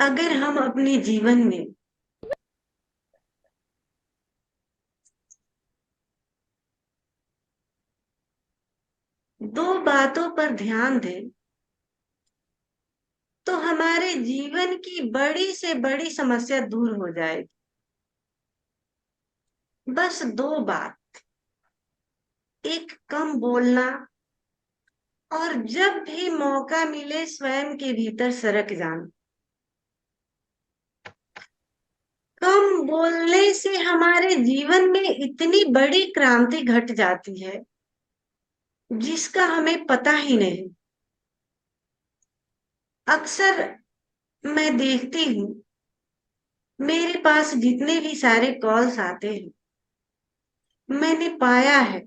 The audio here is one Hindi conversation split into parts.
अगर हम अपने जीवन में दो बातों पर ध्यान दें तो हमारे जीवन की बड़ी से बड़ी समस्या दूर हो जाएगी। बस दो बात। एक, कम बोलना, और जब भी मौका मिले स्वयं के भीतर सरक जाना। कम बोलने से हमारे जीवन में इतनी बड़ी क्रांति घट जाती है जिसका हमें पता ही नहीं। अक्सर मैं देखती हूँ, मेरे पास जितने भी सारे कॉल्स आते हैं, मैंने पाया है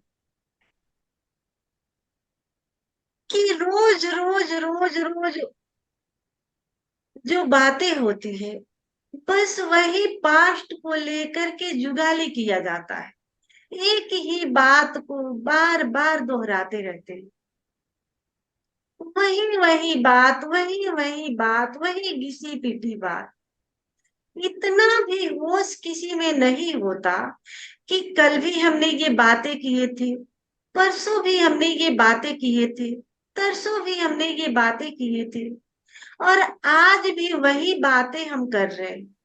कि रोज रोज रोज रोज जो बातें होती है, बस वही पास्ट को लेकर के जुगाली किया जाता है। एक ही बात को बार बार दोहराते रहते हैं। वही वही बात, वही वही बात, वही घिसी पिटी बात। इतना भी होश किसी में नहीं होता कि कल भी हमने ये बातें किए थे, परसों भी हमने ये बातें किए थे, तरसों भी हमने ये बातें किए थे, और आज भी वही बातें हम कर रहे हैं,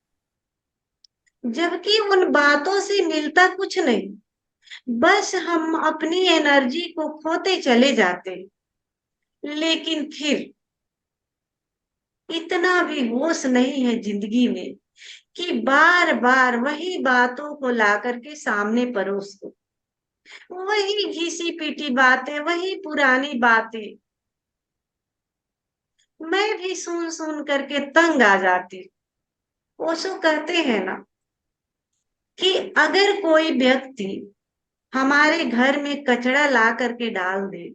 जबकि उन बातों से मिलता कुछ नहीं। बस हम अपनी एनर्जी को खोते चले जाते हैं। लेकिन फिर इतना भी होश नहीं है जिंदगी में कि बार बार वही बातों को ला करके सामने परोस दो। वही घिसी पीटी बातें, वही पुरानी बातें। मैं भी सुन सुन करके तंग आ जाती। ओशो कहते हैं ना कि अगर कोई व्यक्ति हमारे घर में कचरा ला करके डाल दे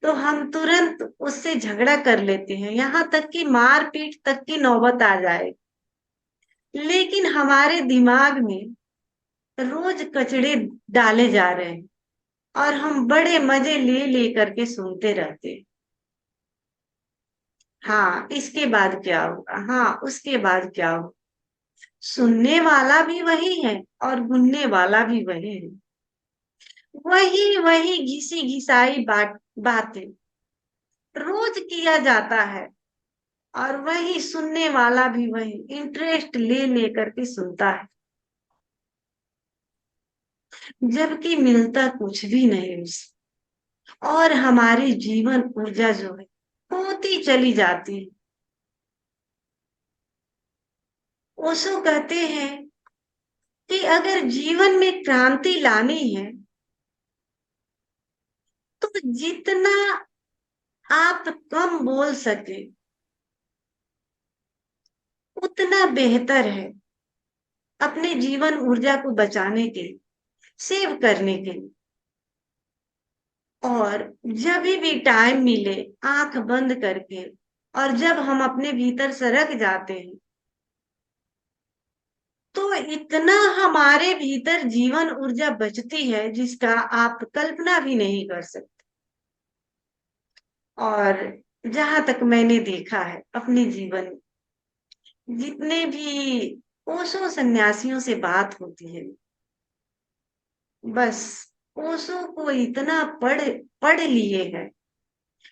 तो हम तुरंत उससे झगड़ा कर लेते हैं, यहाँ तक कि मारपीट तक की नौबत आ जाए। लेकिन हमारे दिमाग में रोज कचड़े डाले जा रहे हैं और हम बड़े मजे ले ले करके सुनते रहते हैं। हाँ, इसके बाद क्या होगा, हाँ उसके बाद क्या होगा। सुनने वाला भी वही है और गुनने वाला भी वही है। वही वही घिसी घिसाई बातें रोज किया जाता है, और वही सुनने वाला भी वही इंटरेस्ट ले लेकर के सुनता है, जबकि मिलता कुछ भी नहीं उससे। और हमारी जीवन ऊर्जा जो है होती चली जाती है। ओशो कहते हैं कि अगर जीवन में क्रांति लानी है तो जितना आप कम बोल सके उतना बेहतर है, अपने जीवन ऊर्जा को बचाने के लिए, सेव करने के लिए। और जब भी टाइम मिले, आंख बंद करके, और जब हम अपने भीतर सरक जाते हैं तो इतना हमारे भीतर जीवन ऊर्जा बचती है जिसका आप कल्पना भी नहीं कर सकते। और जहां तक मैंने देखा है अपने जीवन में, जितने भी ओशो सन्यासियों से बात होती है, बस ओशो को इतना पढ़ पढ़ लिए हैं,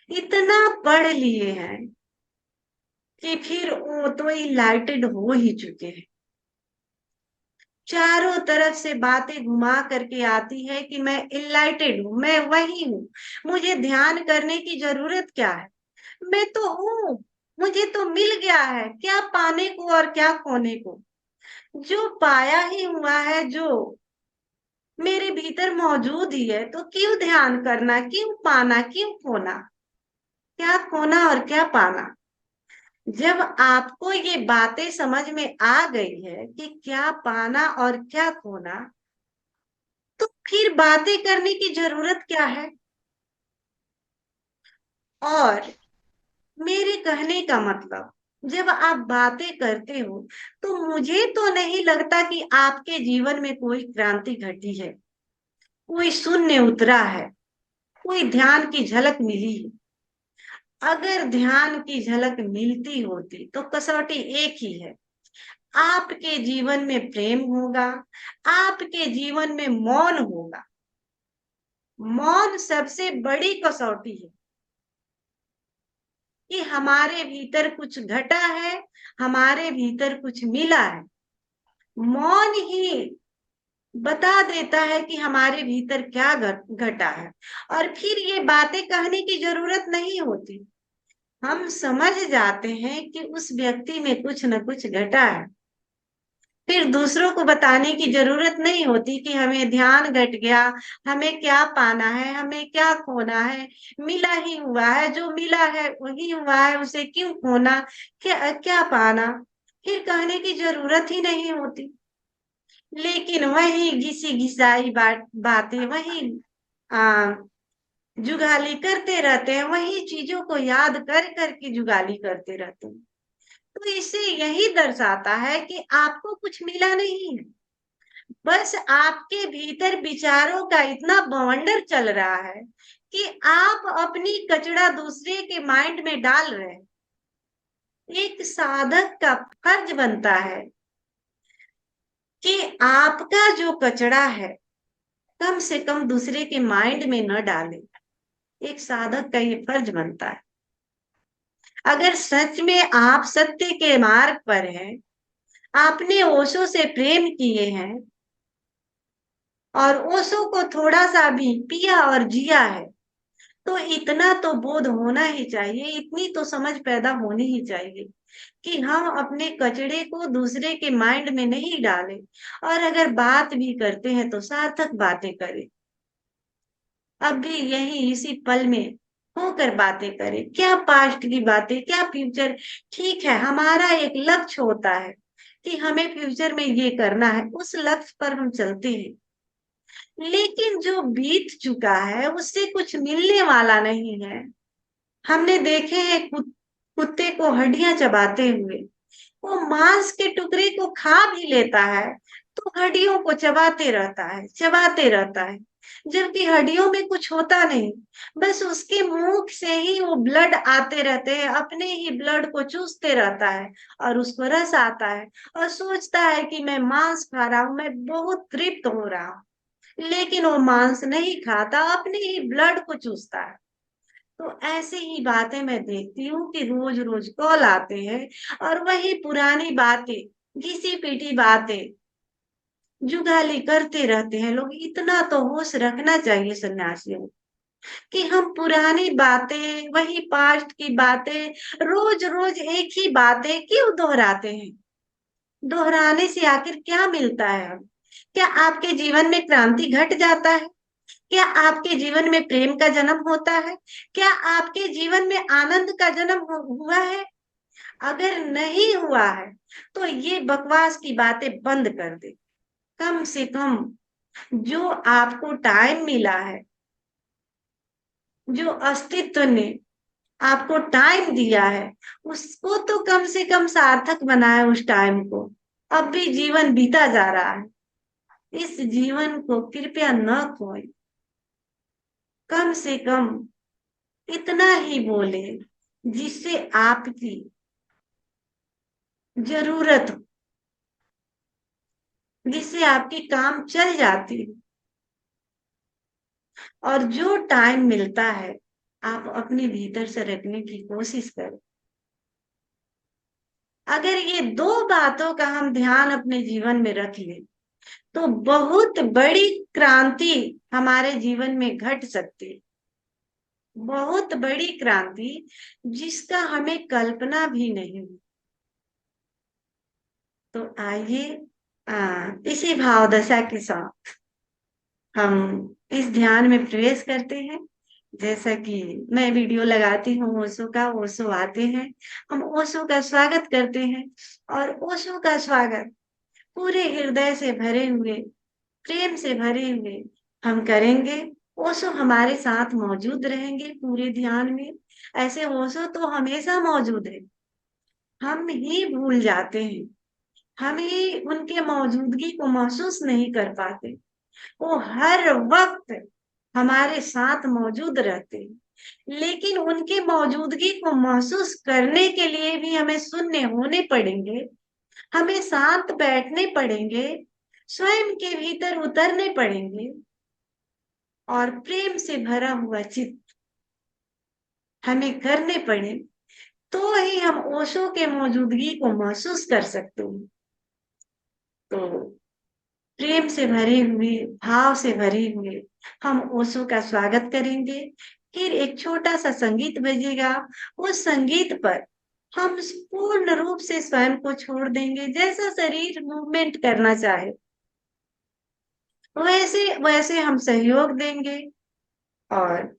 इतना पढ़ लिए हैं कि फिर वो तो इनलाइटेड हो ही चुके हैं। चारों तरफ से बातें घुमा करके आती है कि मैं इनलाइटेड हूं, मैं वही हूँ, मुझे ध्यान करने की जरूरत क्या है, मैं तो हूँ, मुझे तो मिल गया है, क्या पाने को और क्या खोने को। जो पाया ही हुआ है, जो मेरे भीतर मौजूद ही है, तो क्यों ध्यान करना, क्यों पाना, क्यों खोना। क्या खोना और क्या पाना। जब आपको ये बातें समझ में आ गई है कि क्या पाना और क्या खोना, तो फिर बातें करने की जरूरत क्या है। और मेरे कहने का मतलब, जब आप बातें करते हो तो मुझे तो नहीं लगता कि आपके जीवन में कोई क्रांति घटी है, कोई शून्य उतरा है, कोई ध्यान की झलक मिली है। अगर ध्यान की झलक मिलती होती तो कसौटी एक ही है। आपके जीवन में प्रेम होगा, आपके जीवन में मौन होगा। मौन सबसे बड़ी कसौटी है कि हमारे भीतर कुछ घटा है, हमारे भीतर कुछ मिला है। मौन ही बता देता है कि हमारे भीतर क्या घटा है। और फिर ये बातें कहने की जरूरत नहीं होती, हम समझ जाते हैं कि उस व्यक्ति में कुछ न कुछ घटा है। फिर दूसरों को बताने की जरूरत नहीं होती कि हमें ध्यान घट गया, हमें क्या पाना है, हमें क्या खोना है। मिला ही हुआ है, जो मिला है वही हुआ है, उसे क्यों खोना, क्या क्या पाना। फिर कहने की जरूरत ही नहीं होती। लेकिन वही घिसी घिसाई बातें, वही आ, जुगाली करते रहते हैं, वही चीजों को याद कर करके जुगाली करते रहते हैं। तो इससे यही दर्शाता है कि आपको कुछ मिला नहीं है। बस आपके भीतर विचारों का इतना बवंडर चल रहा है कि आप अपनी कचरा दूसरे के माइंड में डाल रहे हैं। एक साधक का फर्ज बनता है कि आपका जो कचरा है कम से कम दूसरे के माइंड में न डाले। एक साधक का ये फर्ज बनता है। अगर सच में आप सत्य के मार्ग पर हैं, आपने ओशो से प्रेम किए हैं और ओशो को थोड़ा सा भी पिया और जिया है, तो इतना तो बोध होना ही चाहिए, इतनी तो समझ पैदा होनी ही चाहिए कि हम अपने कचड़े को दूसरे के माइंड में नहीं डालें। और अगर बात भी करते हैं तो सार्थक बातें करें। अब भी यही इसी पल में होकर बातें करें। क्या पास्ट की बातें, क्या फ्यूचर। ठीक है, हमारा एक लक्ष्य होता है कि हमें फ्यूचर में ये करना है, उस लक्ष्य पर हम चलते हैं। लेकिन जो बीत चुका है उससे कुछ मिलने वाला नहीं है। हमने देखे हैं कुत्ते को हड्डियां चबाते हुए। वो मांस के टुकड़े को खा भी लेता है तो हड्डियों को चबाते रहता है, चबाते रहता है, जबकि हड्डियों में कुछ होता नहीं। बस उसके मुख से ही वो ब्लड आते रहते हैं, अपने ही ब्लड को चूसते रहता है और उसको रस आता है और सोचता है कि मैं मांस खा रहा हूं, मैं बहुत तृप्त हो रहा हूँ। लेकिन वो मांस नहीं खाता, अपने ही ब्लड को चूसता है। तो ऐसे ही बातें मैं देखती हूँ कि रोज रोज कॉल आते हैं और वही पुरानी बातें, घिसी पीटी बातें जुगाली करते रहते हैं लोग। इतना तो होश रखना चाहिए सन्यासियों कि हम पुरानी बातें, वही पास्ट की बातें, रोज रोज एक ही बातें क्यों दोहराते हैं। दोहराने से आखिर क्या मिलता है हम। क्या आपके जीवन में क्रांति घट जाता है? क्या आपके जीवन में प्रेम का जन्म होता है? क्या आपके जीवन में आनंद का जन्म हुआ है? अगर नहीं हुआ है तो ये बकवास की बातें बंद कर दे। कम से कम जो आपको टाइम मिला है, जो अस्तित्व ने आपको टाइम दिया है, उसको तो कम से कम सार्थक बनाए उस टाइम को। अब भी जीवन बीता जा रहा है, इस जीवन को कृपया न खोए। कम से कम इतना ही बोले जिससे आपकी जरूरत हो, जिससे आपकी काम चल जाती है। और जो टाइम मिलता है आप अपने भीतर से रखने की कोशिश करें। अगर ये दो बातों का हम ध्यान अपने जीवन में रख ले तो बहुत बड़ी क्रांति हमारे जीवन में घट सकती है। बहुत बड़ी क्रांति जिसका हमें कल्पना भी नहीं। तो आइए इसी भाव दशा के साथ हम इस ध्यान में प्रवेश करते हैं। जैसा कि मैं वीडियो लगाती हूँ ओशो का, ओशो आते हैं, हम ओशो का स्वागत करते हैं। और ओशो का स्वागत पूरे हृदय से भरे हुए, प्रेम से भरे हुए हम करेंगे। ओशो हमारे साथ मौजूद रहेंगे पूरे ध्यान में। ऐसे ओशो तो हमेशा मौजूद है, हम ही भूल जाते हैं, हम ही उनके मौजूदगी को महसूस नहीं कर पाते। वो हर वक्त हमारे साथ मौजूद रहते हैं। लेकिन उनकी मौजूदगी को महसूस करने के लिए भी हमें शून्य होने पड़ेंगे, हमें शांत बैठने पड़ेंगे, स्वयं के भीतर उतरने पड़ेंगे और प्रेम से भरा हुआ चित्त हमें करने पड़े, तो ही हम ओशो के मौजूदगी को महसूस कर सकते हैं। तो प्रेम से भरे हुए, भाव से भरे हुए हम ओशो का स्वागत करेंगे। फिर एक छोटा सा संगीत बजेगा, उस संगीत पर हम पूर्ण रूप से स्वयं को छोड़ देंगे, जैसा शरीर मूवमेंट करना चाहे वैसे वैसे हम सहयोग देंगे। और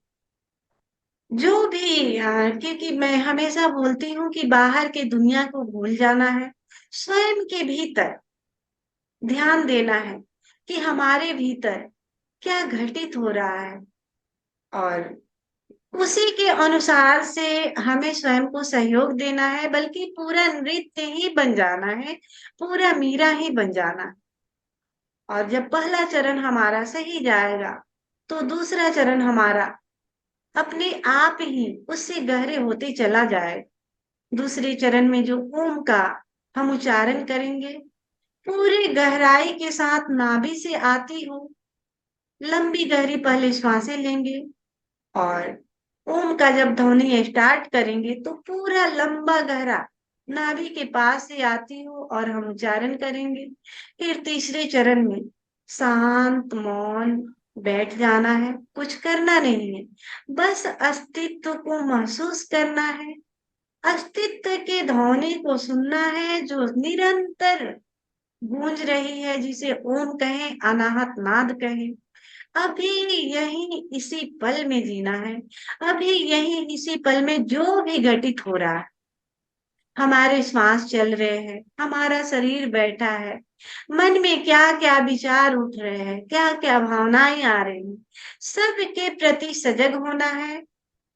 जो भी क्योंकि मैं हमेशा बोलती हूँ कि बाहर की दुनिया को भूल जाना है, स्वयं के भीतर ध्यान देना है कि हमारे भीतर क्या घटित हो रहा है, और उसी के अनुसार से हमें स्वयं को सहयोग देना है, बल्कि पूरा नृत्य ही बन जाना है, पूरा मीरा ही बन जाना है। और जब पहला चरण हमारा सही जाएगा, तो दूसरा चरण हमारा अपने आप ही उससे गहरे होते चला जाए। दूसरे चरण में जो ओम का हम उच्चारण करेंगे, पूरी गहराई के साथ नाभि से आती हो, लंबी गहरी पहले श्वासें लेंगे, और ओम का जब ध्वनि स्टार्ट करेंगे तो पूरा लंबा गहरा नाभि के पास से आती हो और हम उच्चारण करेंगे। फिर तीसरे चरण में शांत मौन बैठ जाना है, कुछ करना नहीं है, बस अस्तित्व को महसूस करना है, अस्तित्व के ध्वनि को सुनना है जो निरंतर गूंज रही है, जिसे ओम कहें, अनाहत नाद कहें। अभी यही इसी पल में जीना है, अभी यही इसी पल में जो भी घटित हो रहा है, हमारे श्वास चल रहे हैं, हमारा शरीर बैठा है, मन में क्या क्या विचार उठ रहे हैं, क्या क्या भावनाएं आ रही हैं, सबके प्रति सजग होना है,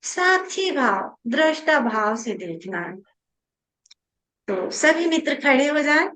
साक्षी भाव, दृष्टा भाव से देखना है। तो सभी मित्र खड़े हो जाएं।